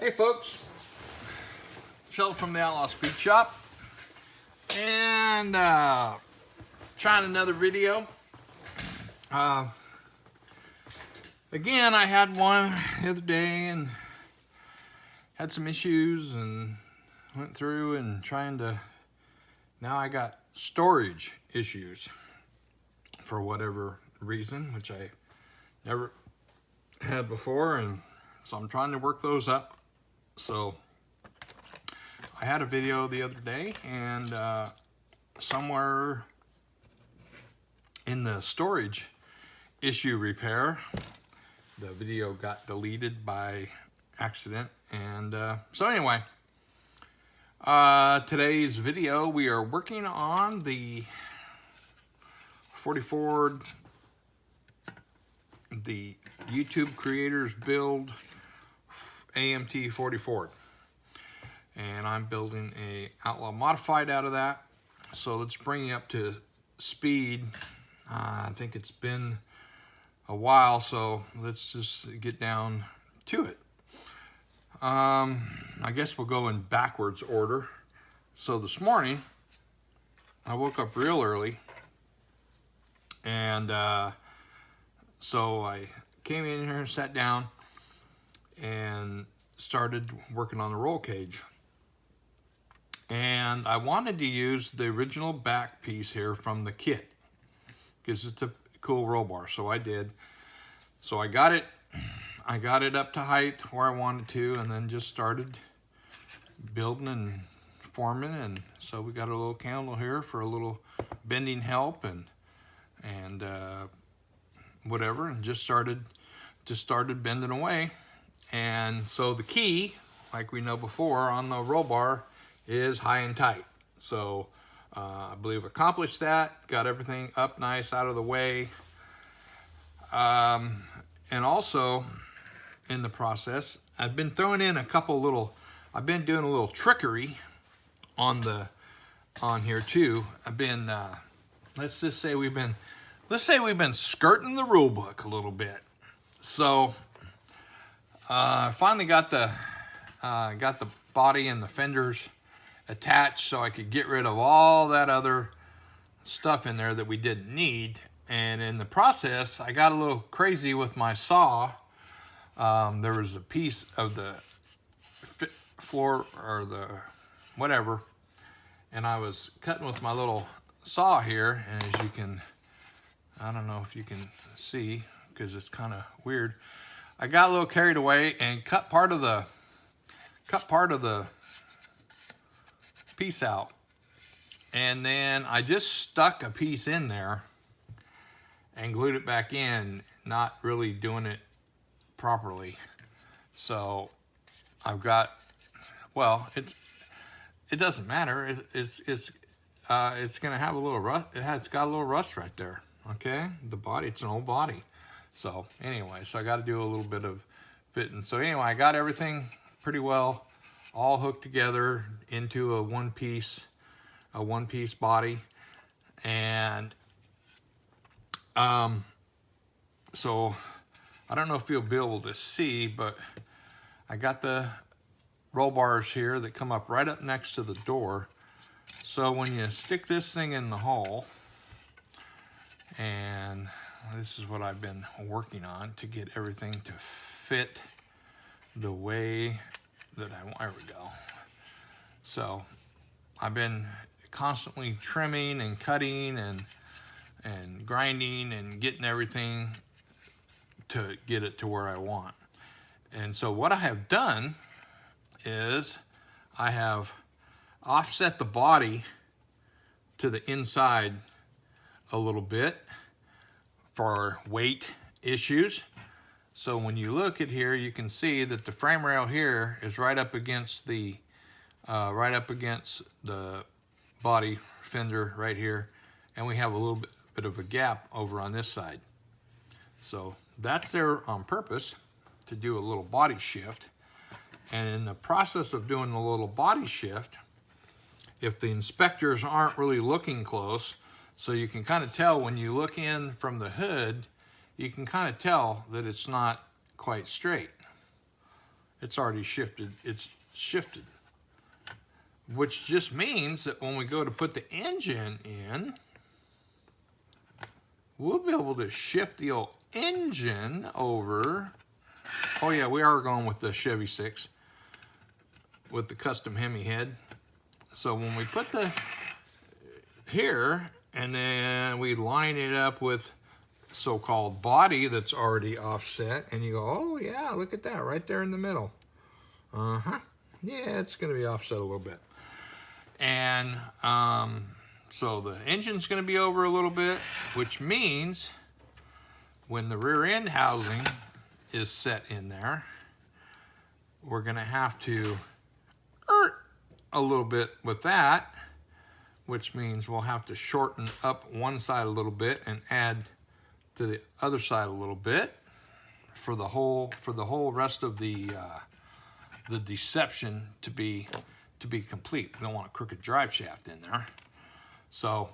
Hey folks, Shell from the Outlaw Speed Shop, and trying another video. Again, I had one the other day and had some issues and went through and now I got storage issues for whatever reason, which I never had before, and so I'm trying to work those up. So I had a video the other day, and somewhere in the storage issue repair, the video got deleted by accident. And so anyway, today's video, we are working on the 40 Ford, the YouTube creators build AMT 40 Ford, and I'm building a Outlaw modified out of that. So let's bring you up to speed. I think it's been a while, so let's just get down to it. I guess we'll go in backwards order. So this morning I woke up real early, and so I came in here and sat down and started working on the roll cage. And I wanted to use the original back piece here from the kit because it's a cool roll bar, so I did. So I got it up to height where I wanted to, and then just started building and forming. And so we got a little candle here for a little bending help and whatever, and just started bending away. And so the key, like we know before on the roll bar, is high and tight. So I believe accomplished that, got everything up nice out of the way. And also in the process, I've been throwing in I've been doing a little trickery on here too. I've been, let's say we've been skirting the rule book a little bit. So I finally got the body and the fenders attached so I could get rid of all that other stuff in there that we didn't need. And in the process, I got a little crazy with my saw. There was a piece of the floor or the whatever, and I was cutting with my little saw here, and as you can, I don't know if you can see because it's kind of weird, I got a little carried away and cut part of the piece out, and then I just stuck a piece in there and glued it back in, not really doing it properly. So I've got, well, it doesn't matter. It's gonna have a little rust. It's got a little rust right there. Okay, the body, it's an old body. So anyway, so I got to do a little bit of fitting. So anyway, I got everything pretty well all hooked together into a one piece body. And so I don't know if you'll be able to see, but I got the roll bars here that come up right up next to the door. So when you stick this thing in the hole, and this is what I've been working on to get everything to fit the way that I want. There we go. So I've been constantly trimming and cutting and grinding and getting everything to get it to where I want. And so what I have done is I have offset the body to the inside a little bit for weight issues. So when you look at here, you can see that the frame rail here is right up against the body fender right here, and we have a little bit of a gap over on this side. So that's there on purpose to do a little body shift. And in the process of doing a little body shift, if the inspectors aren't really looking close, so you can kind of tell when you look in from the hood, you can kind of tell that it's not quite straight. it's already shifted. It's shifted, which just means that when we go to put the engine in, we'll be able to shift the old engine over. Oh yeah, we are going with the Chevy 6 with the custom Hemi head. So when we put the here, and then we line it up with so-called body that's already offset, and you go, oh yeah, look at that right there in the middle. Yeah, it's going to be offset a little bit. And so the engine's going to be over a little bit, which means when the rear end housing is set in there, we're going to have to a little bit with that, which means we'll have to shorten up one side a little bit and add to the other side a little bit for the whole rest of the deception to be complete. We don't want a crooked drive shaft in there. So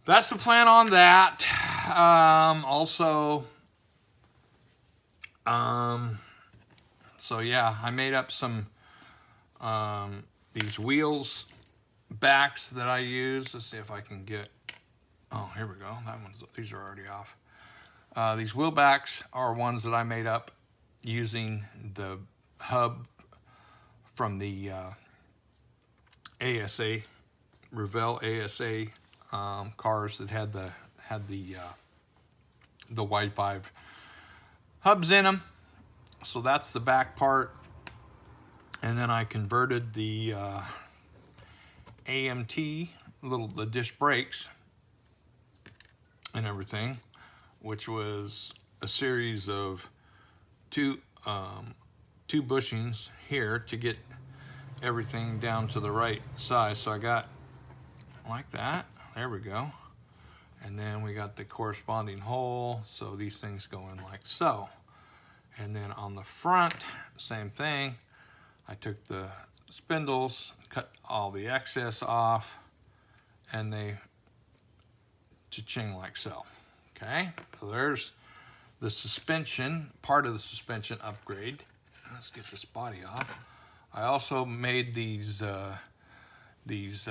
that's the plan on that. So yeah, I made up some these wheels backs that I use. Let's see if I can get, oh, here we go. These are already off. These wheel backs are ones that I made up using the hub from the ASA, Revell ASA cars that had the wide 5 hubs in them. So that's the back part. And then I converted the AMT, the disc brakes and everything, which was a series of two bushings here to get everything down to the right size. So I got like that. There we go. And then we got the corresponding hole. So these things go in like so. And then on the front, same thing. I took the spindles, cut all the excess off, and they cha-ching like so. Okay, so there's the suspension, part of the suspension upgrade. Let's get this body off. I also made these leaf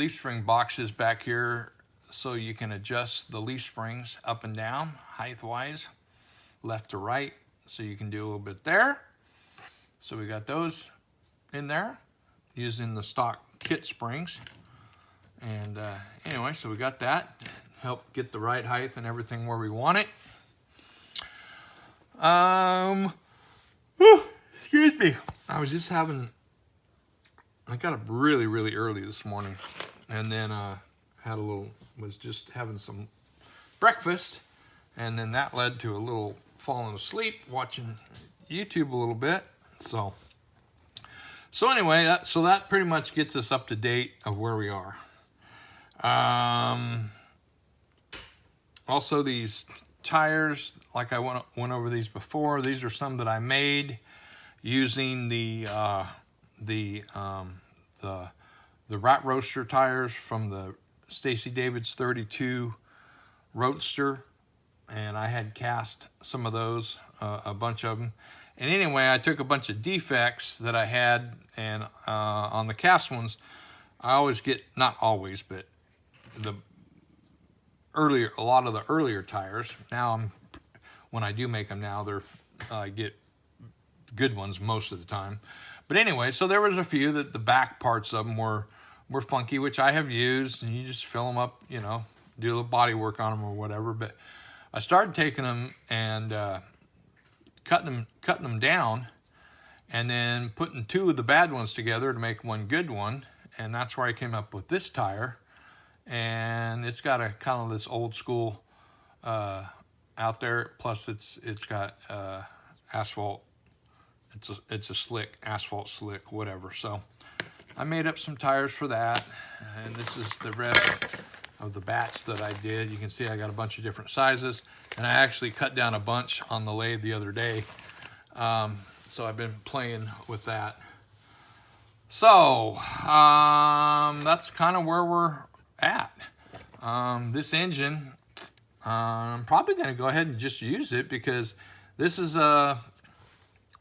spring boxes back here so you can adjust the leaf springs up and down, height-wise, left to right, so you can do a little bit there. So we got those in there using the stock kit springs. And anyway, so we got that. Help get the right height and everything where we want it. Excuse me. I got up really, really early this morning. And then was just having some breakfast. And then that led to a little falling asleep, watching YouTube a little bit. So anyway, that pretty much gets us up to date of where we are. Also, these tires, like I went over these before. These are some that I made using the rat roaster tires from the Stacy David's 32 Roadster, and I had cast some of those, a bunch of them. And anyway, I took a bunch of defects that I had, and on the cast ones, I always get, not always, but a lot of the earlier tires. Now when I do make them now, I get good ones most of the time. But anyway, so there was a few that the back parts of them were funky, which I have used, and you just fill them up, do a little body work on them or whatever. But I started taking them and cutting them down, and then putting two of the bad ones together to make one good one. And that's where I came up with this tire. And it's got a kind of this old school out there. Plus it's got asphalt. It's a slick, asphalt slick, whatever. So I made up some tires for that. And this is the rest of the batch that I did. You can see I got a bunch of different sizes. And I actually cut down a bunch on the lathe the other day. So I've been playing with that. So that's kind of where we're at. This engine, I'm probably going to go ahead and just use it, because this is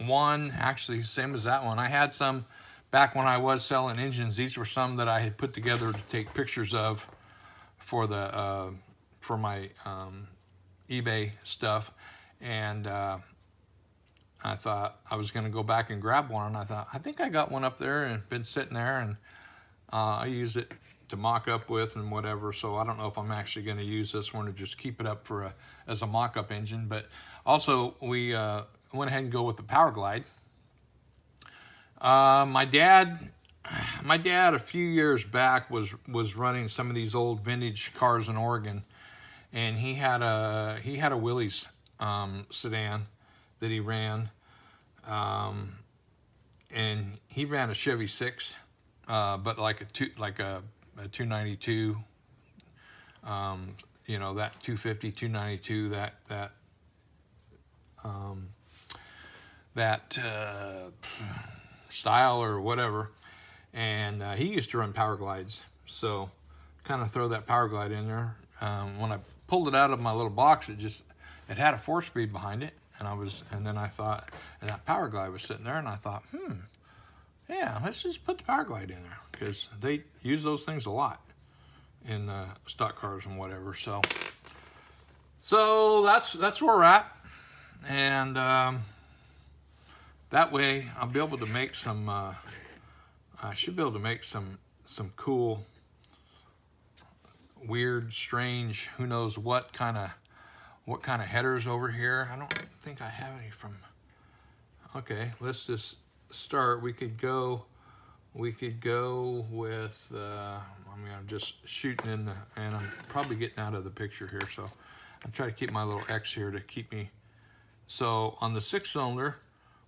one, actually same as that one. I had some back when I was selling engines. These were some that I had put together to take pictures of for the for my eBay stuff, and I thought I was going to go back and grab one, and I thought, I think I got one up there and been sitting there, and I use it to mock up with and whatever, so I don't know if I'm actually going to use this one or just keep it up for as a mock-up engine. But also, we went ahead and go with the Power Glide. My dad a few years back was running some of these old vintage cars in Oregon, and he had a Willys sedan that he ran, and he ran a Chevy 6, but like a 292, you know, that 250, 292, that style or whatever. And he used to run Power Glides, so kind of throw that Power Glide in there. When I pulled it out of my little box, it had a 4-speed behind it, and then I thought, and that Power Glide was sitting there, and I thought, yeah, let's just put the Power Glide in there, because they use those things a lot in stock cars and whatever. So that's where we're at, and that way I'll be able to make some. I should be able to make some cool, weird, strange, who knows what kind of headers over here. I don't think I have any from. Okay, let's just start. We could go with. I mean, I'm just shooting in and I'm probably getting out of the picture here, so I'm trying to keep my little X here to keep me. So on the 6-cylinder,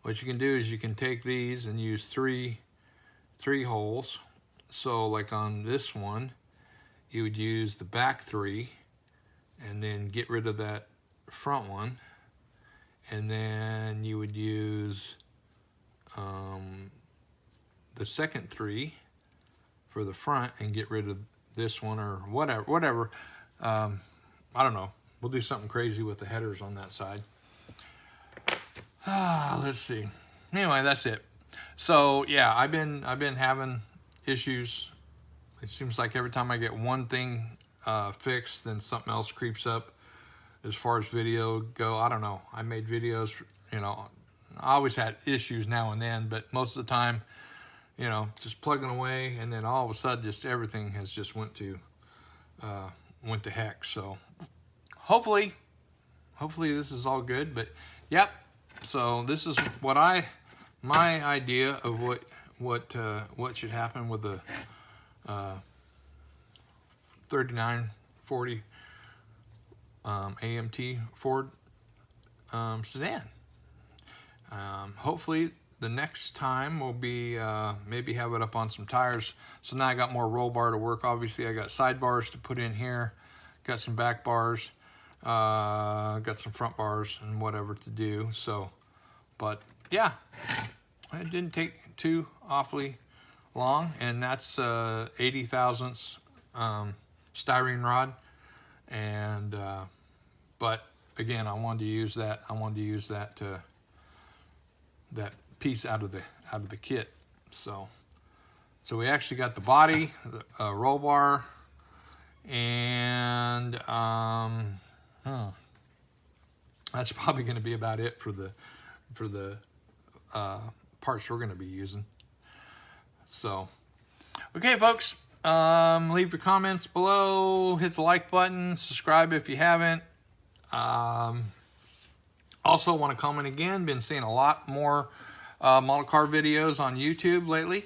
what you can do is you can take these and use three holes. So like on this one, you would use the back 3 and then get rid of that front one, and then you would use the second 3 for the front and get rid of this one, or whatever. I don't know, we'll do something crazy with the headers on that side. Let's see. Anyway, that's it. So yeah, I've been having issues. It seems like every time I get one thing fixed, then something else creeps up as far as video go. I don't know. I made videos, you know, I always had issues now and then, but most of the time, you know, just plugging away, and then all of a sudden just everything has just went to heck. So hopefully this is all good. But yep, so this is my idea of what should happen with the 3940 AMT Ford sedan. Hopefully the next time will be maybe have it up on some tires. So now I got more roll bar to work. Obviously I got side bars to put in here, got some back bars, got some front bars and whatever to do. So, but yeah, it didn't take too awfully long, and that's 80 thousandths styrene rod. And but again, I wanted to use that that piece out of the kit. So we actually got the body, the roll bar, and that's probably going to be about it for the parts we're going to be using. So okay, folks, leave your comments below, hit the like button, subscribe if you haven't. Also want to comment again, been seeing a lot more model car videos on YouTube lately.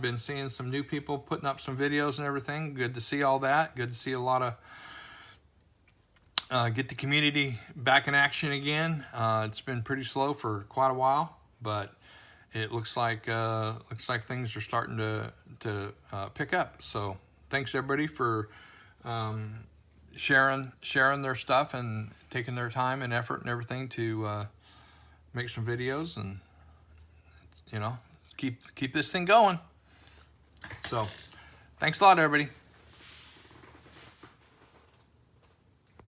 Been seeing some new people putting up some videos and everything. Good to see all that. Good to see a lot of get the community back in action again. It's been pretty slow for quite a while, but it looks like things are starting to pick up. So thanks everybody for sharing their stuff and taking their time and effort and everything to make some videos, and you know, keep this thing going. So thanks a lot, everybody.